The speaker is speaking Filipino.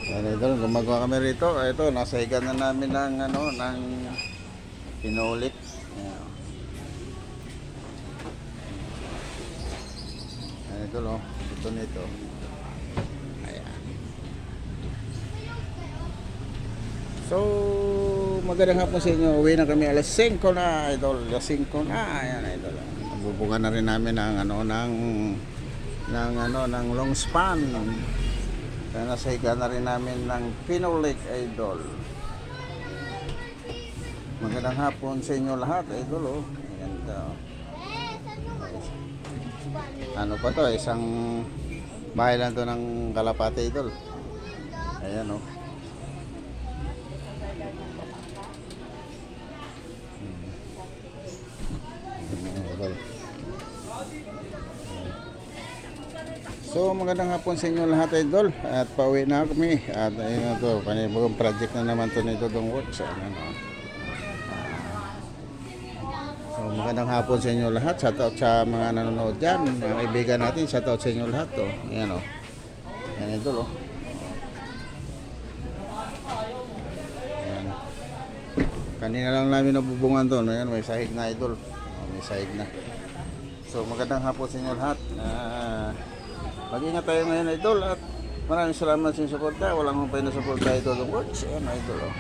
Yan idol, gumagawa kami rito. Ito, nasa higa na namin ng ano, ng pinulik. Ayan. Ayan idol, oh. Ito nito. Ayan. So, magandang hapon sa inyo. Uwi na kami alas 5 na, idol. Alas 5 na. Ayan, idol. Nabubungan na rin namin ng ano, ng long span. Kaya nasa higa na rin namin ng pinulik, idol. Magandang hapon sa inyo lahat, idol, oh. Ayan to. Ano pa to, isang bahay lang to ng Kalapate, idol. Ayan, oh. Idol. So magandang hapon sa inyo lahat, idol. At pauwi na kami. At ayun na to, kanibang project na naman to nito dong works. Ayan, oh. So magandang hapon sa inyo lahat. Shout out sa mga nanonood dyan, mga kaibigan natin. Shout out sa inyo lahat to. Ayan, oh. Ayan, idol, oh. Ayan. Kanina lang namin nabubungan to, no? Ayan, may sahig na, idol. Oh, may sahig na. So magandang hapon sa inyo lahat. Mag-ingat tayo ngayon, idol, at maraming salamat sa inyong suporta. Walang humpay na suporta, idol, ng works. Ayan, idol, oh.